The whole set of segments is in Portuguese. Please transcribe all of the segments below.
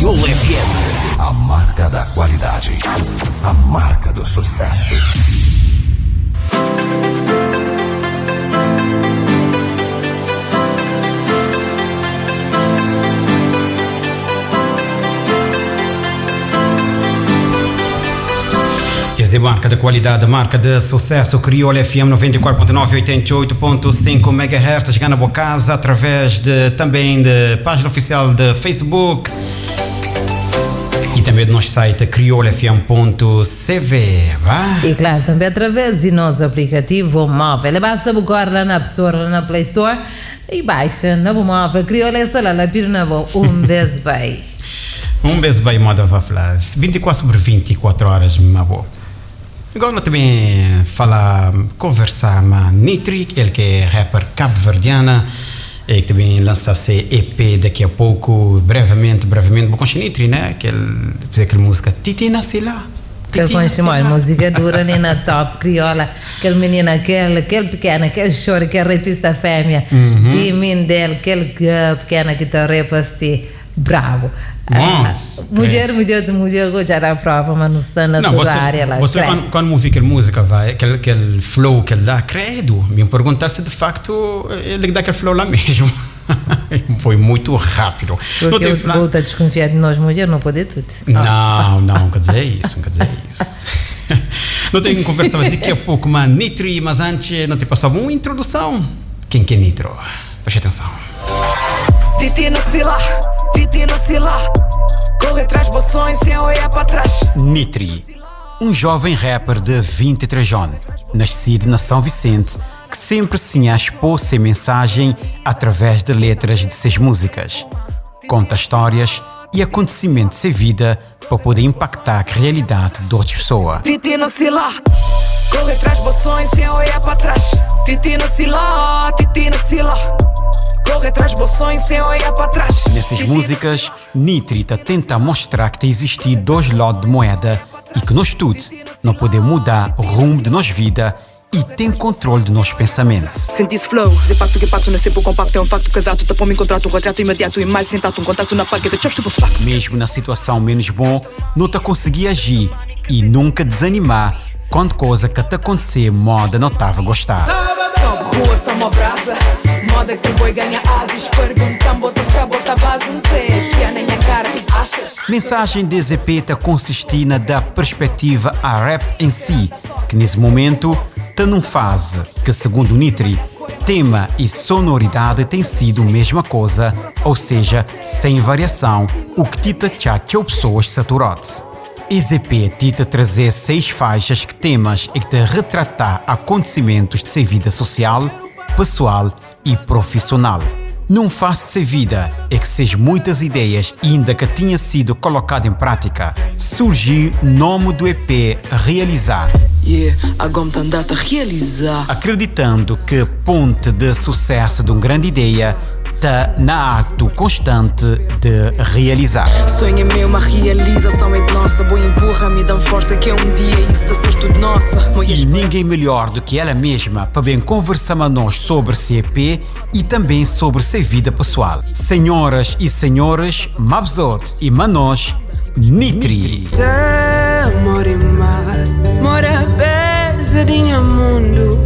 Crioula FM. A marca da qualidade. A marca do sucesso. Essa é a marca da qualidade, a marca de sucesso. Crioula FM 94.9, 88.5 MHz. Chegando a boa casa através também da página oficial de Facebook e também do nosso site crioulafm.cv. E claro, também através do nosso aplicativo móvel. Basta buscar lá na App Store, lá na Play Store e baixa no móvel. Crioula é lá, lá piro na boa. Beijo bem. Beijo bem, moda vai falar. 24 sobre 24 horas, meu avô. Agora nós também conversar com Nitri, ele que é rapper cabo-verdiana, e que também lança esse EP daqui a pouco, brevemente. Vou conhecer Nitri, né? Que ele fez aquela música Titina Sila. Eu conheço a música dura ali na top crioula, aquele menino, aquele pequeno, aquele choro, aquele rapista fêmea, de mim dele, aquele pequeno que está assim, bravo. Mulher, já dá prova, mas não está na tua área lá. Você quando ouvi aquela música, aquele flow que ele dá, credo, me perguntar se de facto ele dá aquele flow lá mesmo. Foi muito rápido. Porque eu vou estar desconfiado de nós mulheres, não pode tudo. Não quer dizer isso. Não tenho que conversar daqui a pouco com a Nitri, mas antes não te passava uma introdução. Quem que é Nitro? Preste atenção. Titina Sila, corre atrás bolsões sem olhar para trás. Nitri, um jovem rapper de 23 anos, nascido na São Vicente, que sempre se expôs sem mensagem através de letras de suas músicas. Conta histórias e acontecimentos de sua vida para poder impactar a realidade de outras pessoas. Titina Sila, corre atrás bolsões sem olhar para trás. Titina Sila, corre atrás bolsões sem olhar para trás. Nessas músicas, Nitri tenta mostrar que existe dois lados de moeda e que nós todos não podemos mudar o rumo de nossa vida e tem controle do nosso pensamento. Senti esse flow, Zé pacto que pacto, nesse tempo compacto é um facto casado. Tapou-me em contrato, um retrato imediato e mais sentado, um contato na parqueta, chops to fuck. Mesmo na situação menos bom, não te conseguir agir e nunca desanimar quando coisa que te acontecer, moda não estava a gostar. Sobe rua, toma brasa, moda que boi ganha asas. Perguntam, bota base, não sei, espia nem a cara, achas? Mensagem de ZP consiste na da perspectiva a rap em si, que nesse momento está numa fase que, segundo o Nitri, tema e sonoridade têm sido a mesma coisa, ou seja, sem variação, o que tita chateou pessoas saturadas. EZP tenta trazer 6 faixas que temas e que te retratar acontecimentos de sua vida social, pessoal e profissional. Não faz de sua vida é que seja muitas ideias ainda que tinha sido colocado em prática, surgiu o nome do EP Realizar. Agora me data a realizar. Acreditando que ponte de sucesso de uma grande ideia está na ato constante de realizar. Sonho é meu, uma realização é de nossa. Boa empurra-me, dá força que é um dia isso está certo de nossa. E ninguém melhor do que ela mesma para bem conversar a nós sobre CEP e também sobre sua vida pessoal. Senhoras e senhores, Mabzot e Manos, Nitri. More mais, mora pesadinha mundo.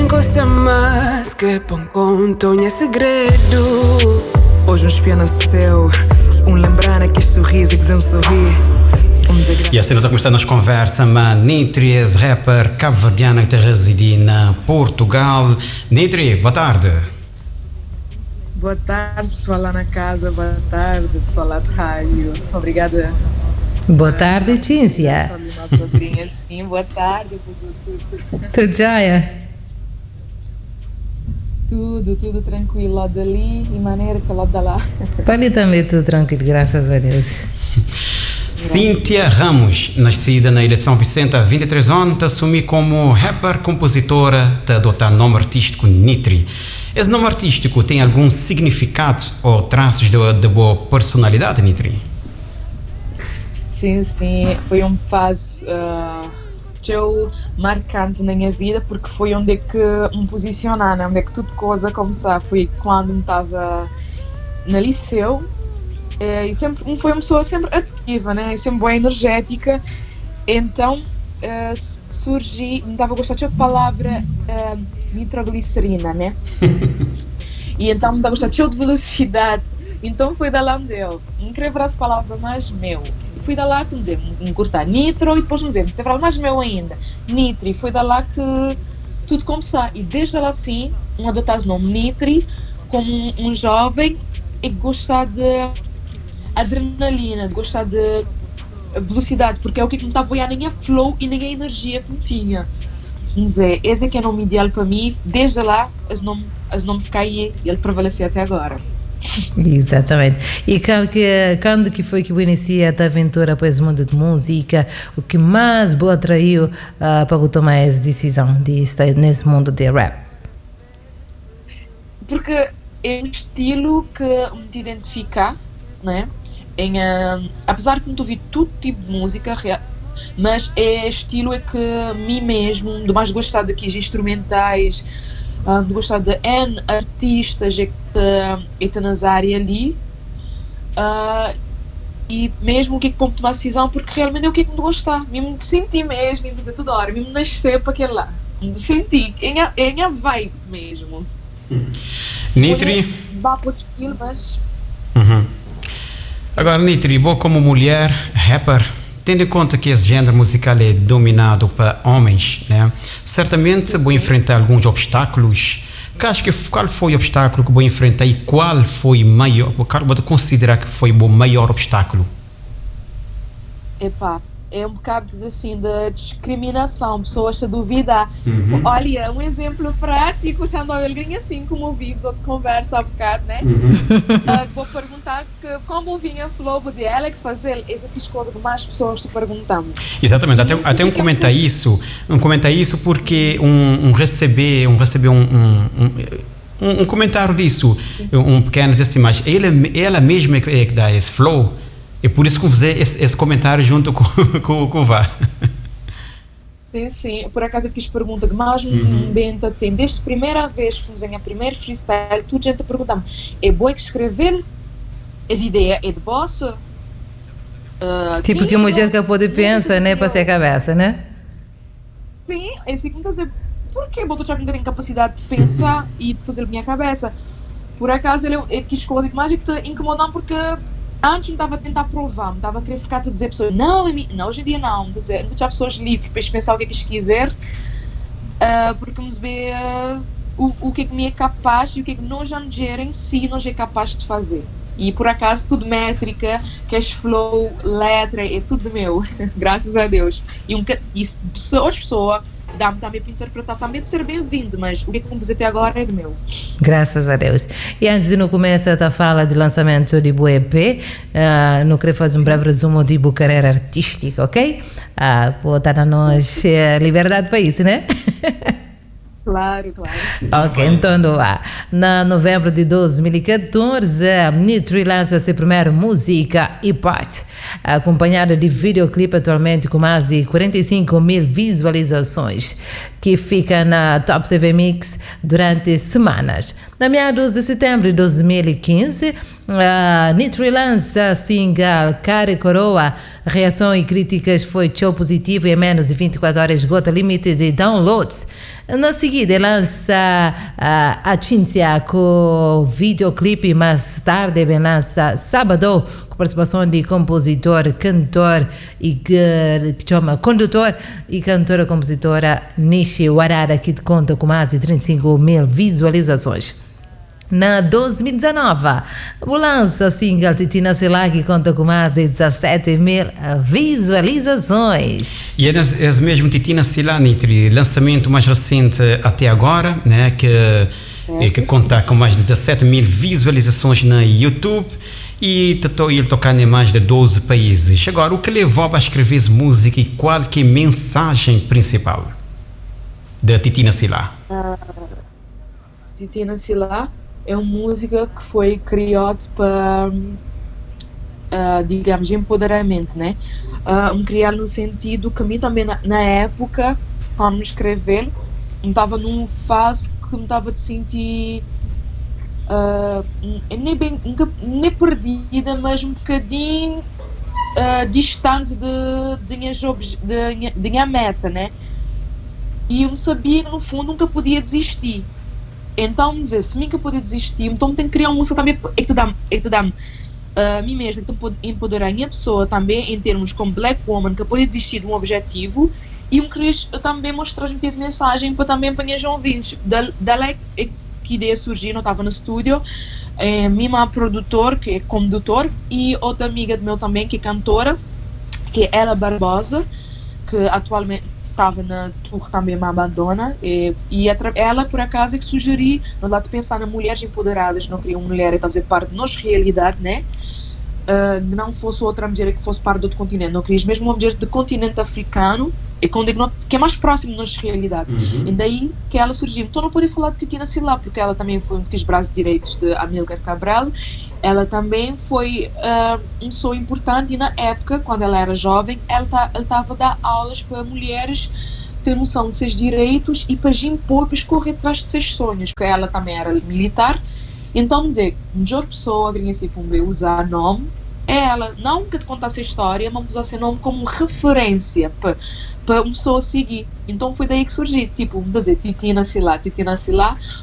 Encosta mais que pão contonha segredo. Hoje um espia nasceu, lembrar que este sorriso é que me sorri. E assim nós estamos começando as conversas, mas Nitri é rapper cabo-verdiano que reside na Portugal. Nitri, boa tarde. Boa tarde, pessoal lá na casa, boa tarde, pessoal lá de rádio. Obrigada. Boa tarde, Tícia. Sim, boa tarde. Tudo jóia? Tudo tranquilo lá dali e maneira que lá de lá. Para ali também tudo tranquilo, graças a Deus. Cíntia Ramos, nascida na Ilha de São Vicente há 23 anos, te assumi como rapper, compositora, te adotar nome artístico Nitri. Esse nome artístico tem algum significado ou traços de boa personalidade, Nitri? Sim, foi um fase marcante na minha vida, porque foi onde é que me posicionar, né? Onde é que tudo coisa começar. Foi quando me estava no liceu E sempre foi uma pessoa sempre ativa, né? E sempre bem energética. Então surgi, estava a gostar de outra palavra, nitroglicerina, né? E então estava a gostar de velocidade. Então foi da lá onde eu não queria ver as palavras mais meu. Fui da lá que dizer, cortar nitro e depois me dizer, te falar mais meu ainda, nitri. Foi da lá que tudo começou. E desde lá assim, adotar o nome Nitri como um jovem e gostar de adrenalina, gostar de velocidade, porque é o que me estava a olhar, nem a flow e nem a energia que me tinha. Quer dizer, esse é que é o nome ideal para mim. Desde lá, as nomes caem e ele prevaleceu até agora. Exatamente. E quando que foi que você inicia a tua aventura para esse mundo de música? O que mais você atraiu para você tomar essa decisão de estar nesse mundo de rap? Porque é um estilo que me identifica, né? Apesar de não ouvir todo tipo de música, mas é estilo que mim mesmo, de mais gostar daqueles instrumentais, de gostar de N artistas que estão nas áreas ali, e mesmo o que é que pode tomar decisão, porque realmente é o que é que me gostar, mesmo de sentir mesmo, e dizer toda hora, mesmo nascer para aquele lá, de sentir, é a vibe mesmo. Nitri. Vá para o estilo, mas. Agora, Nitri, boa como mulher, rapper, tendo em conta que esse género musical é dominado por homens, né? Certamente vou enfrentar alguns obstáculos. Qual foi o obstáculo que vou enfrentar e qual foi maior? Qual vou considerar que foi o maior obstáculo? Epá, é um bocado assim de discriminação, pessoas a duvidar. Olha, um exemplo prático, quando alguém assim como ouvimos ou de conversa há bocado, né? Vou perguntar que como vinha flow, vou dizer, ela é que fazer essa coisa que mais pessoas se perguntam. Exatamente, até um comentar isso porque receber um comentário disso, um pequeno desse, mas ela mesma é que dá esse flow. É por isso que eu fiz esse comentário junto com o Vá. Sim. Por acaso eu quis perguntar que mais um Benta tem. Desde a primeira vez que fomos em a primeiro freestyle, tudo gente perguntava, é bom que escrever? Essa ideia é de bossa? Tipo que a mulher que pode pensar, né, para ser a cabeça, né? Sim, é assim que me está a dizer, por que eu já não tenho capacidade de pensar e de fazer a minha cabeça? Por acaso ele quis coisa que mais te incomodam porque antes me estava a tentar provar, me estava a querer ficar a dizer a pessoas, não, hoje em dia não, quer dizer, deixar pessoas livres para pensar o que é que quiser, porque me vê o que é que me é capaz e o que é que nós já em si nós é capaz de fazer. E por acaso tudo métrica, cash flow, letra, é tudo meu, graças a Deus. E pessoa dá-me também para interpretar, também de ser bem-vindo, mas o que é que vamos fazer até agora é do meu. Graças a Deus. E antes de não começar a falar de lançamento de boa EP, não queria fazer um breve resumo de boa carreira artística, ok? Pode dar a nós liberdade para isso, né? Claro. Ok, então vá. Na novembro de 2014, Nitri lança sua primeira música e parte, acompanhada de videoclipe atualmente com mais de 45 mil visualizações, que fica na Top CV Mix durante semanas. Na meados de setembro de 2015, Nitri lança single Cara e Coroa. Reação e críticas foi show positivo e em menos de 24 horas esgota limite de downloads. Na seguida, lança a Cinzia com videoclipe, mais tarde lança Sábado, com participação de compositor, cantor e condutor e cantora-compositora Nishi Warada, que conta com mais de 35 mil visualizações. Na 2019, lança a single Titina Sila, que conta com mais de 17 mil visualizações. E é mesmo Titina Sila, Nitri, lançamento mais recente até agora, né, que conta com mais de 17 mil visualizações na YouTube e ele tocando em mais de 12 países. Agora, o que levou a escrever essa música e qual que é a mensagem principal da Titina Sila? Titina Sila é uma música que foi criada para, digamos, empoderamento, né? Criar no sentido que a mim também, na época, quando me escrever, eu estava numa fase que me estava a sentir nem bem, nem perdida, mas um bocadinho distante de minha meta, né? E eu sabia que no fundo nunca podia desistir. Então, dizer, se nunca podia desistir, então tem que criar uma música também que te dá a mim mesmo, que empoderar a minha pessoa também em termos como Black Woman, que pode desistir de um objetivo, e queria também mostrar essa mensagem para também para os ouvintes. Daí que ideia surgiu, eu estava no estúdio, minha produtor, que é condutor, e outra amiga do meu também, que é cantora, que é Ela Barbosa, que atualmente estava na tour também me abandona, e ela por acaso é que sugeriu, no lado de pensar nas mulheres empoderadas, não queria uma mulher que fazer parte da nossa realidade, né? Não fosse outra mulher que fosse parte do outro continente, não queria mesmo uma mulher do continente africano, que é mais próximo da nossa realidade. E daí que ela surgiu. Então não podia falar de Titina Silá, porque ela também foi um dos braços direitos de Amílcar Cabral. Ela também foi uma pessoa importante, e na época, quando ela era jovem, ela estava a dar aulas para mulheres ter noção de seus direitos e para impor, para correr atrás de seus sonhos, porque ela também era militar. Então, dizer, melhor pessoa que se pode usar nome é ela, não que te contasse a história, mas usar seu nome como referência para uma pessoa seguir. Então foi daí que surgiu, tipo, dizer, Titina Silá,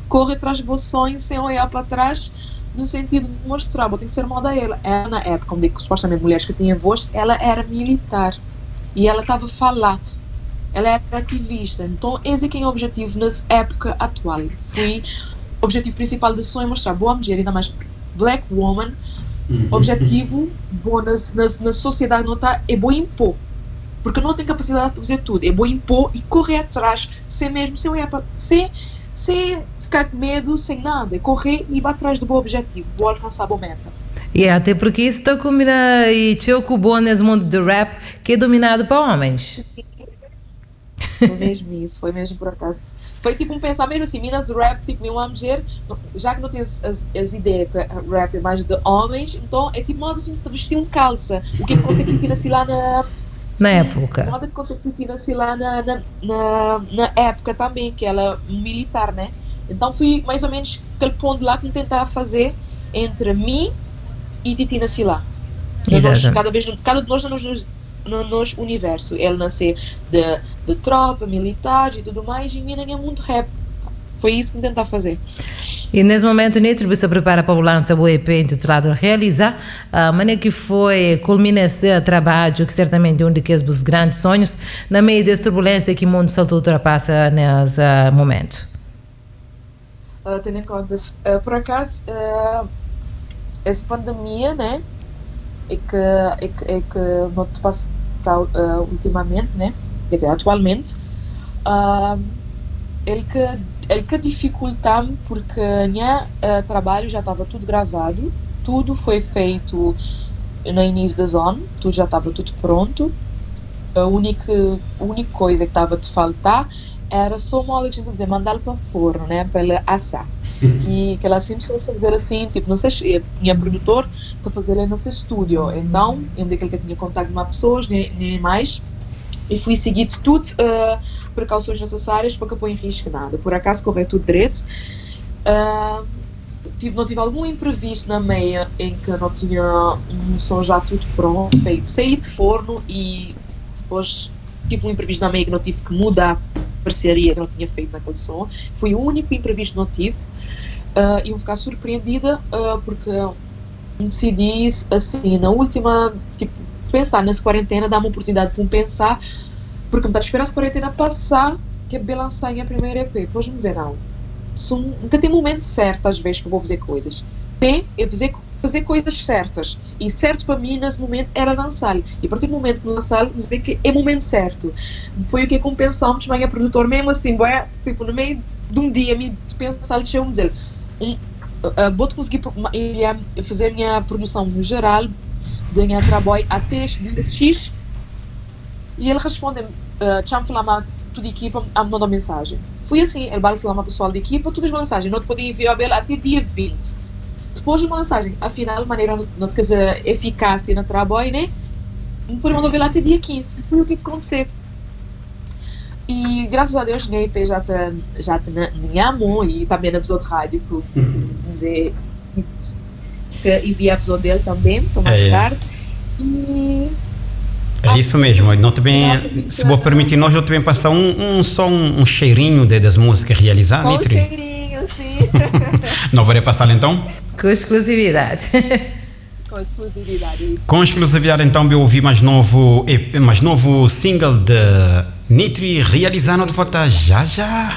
corre atrás de vossos sonhos sem olhar para trás, no sentido de mostrar, tem que ser moda ela. Ela, na época, onde supostamente mulheres que tinham voz, ela era militar. E ela estava a falar. Ela era ativista. Então, esse é quem é o objetivo nessa época atual. O objetivo principal da sonho é mostrar boa mulher, ainda mais Black Woman. Objetivo, bom na sociedade não está, é bom impor. Porque não tem capacidade de fazer tudo. É bom impor e correr atrás, sem olhar para... Sem ficar com medo, sem nada, é correr e ir atrás do bom objetivo, vou alcançar a boa meta. E até porque isso está combinado e teu bom nesse mundo do rap que é dominado por homens. Foi mesmo por acaso. Foi tipo um pensar mesmo assim, Minas rap, tipo, uma mulher, já que não tem as ideias que rap é mais de homens, então é tipo moda assim, vestir calça. O que acontece que tira-se lá na época. Moda que acontece que tira-se lá na época também, que ela é militar, né? Então foi mais ou menos aquele ponto lá que me tentava fazer entre mim e Titina Silá. Cada de nós no nosso universo. Ele nasceu de tropa, militar e tudo mais, e mim é muito rap. Foi isso que me tentava fazer. E nesse momento, Nitro se prepara para o lança do EP intitulado Realizar, a maneira que foi culminar esse trabalho, que certamente é um dos grandes sonhos, na meio dessa turbulência que o mundo saltou ultrapassa nesse momento. Tendo em conta, por acaso, essa pandemia, né, é que não te passa ultimamente, né, quer dizer, atualmente, ele que dificulta-me porque trabalho já estava tudo gravado, tudo foi feito no início da zona, tudo já estava tudo pronto. A única coisa que estava a te faltar era só uma hora que a gente dizer, mandá-lo para o forno, né, para ele assar. E que ela sempre soube fazer assim, tipo, não sei, minha produtor está fazendo nesse estúdio, então eu me dei que ele tinha contato com pessoas, nem mais, e fui seguir tudo precauções necessárias para que eu ponha em risco nada. Por acaso correu tudo direito. Não tive algum imprevisto na meia em que eu não tinha um som já tudo pronto, feito. Saí de forno e depois tive um imprevisto na meia que não tive que mudar a parceria que eu tinha feito naquele som. Foi o único imprevisto que não tive. E eu ficar surpreendida porque decidi, assim, na última, tipo, pensar nessa quarentena, dar uma oportunidade para pensar, porque me está a esperar essa quarentena passar, que é bem lançar a primeira EP. Depois me dizer, não, nunca tem momento certo às vezes que eu vou fazer coisas. Tem, é fazer coisas certas. E certo para mim nesse momento era lançar. E a partir do momento que lançar, me vê que é o momento certo. Foi o que compensamos, mas a produtor mesmo assim, tipo, no meio de um dia, me pensar, deixa eu me dizer, vou conseguir fazer a minha produção no geral, ganhar trabalho até X, e ele responde-me, tinha me falar toda a equipa, me mandou mensagem. Foi assim, ele vai falar para o pessoal da equipa, todas as mensagens, não te podem enviar até dia 20. Depois de uma mensagem, afinal, de maneira não fica eficácia no trabalho, né? Não podemos mandar até dia 15. Foi o que aconteceu. E graças a Deus, né, EP já te amo e também na episódio de rádio que dizer que envia a episódio dele também, para mais tarde. E é isso mesmo. Não também, se vou permitir, nós eu também passar um cheirinho das músicas realizadas, com Nitri. um cheirinho, sim. Não vou passar então? Com exclusividade. Com exclusividade, isso. Com exclusividade, então, eu ouvi mais novo single de Nitri realizando de volta já já.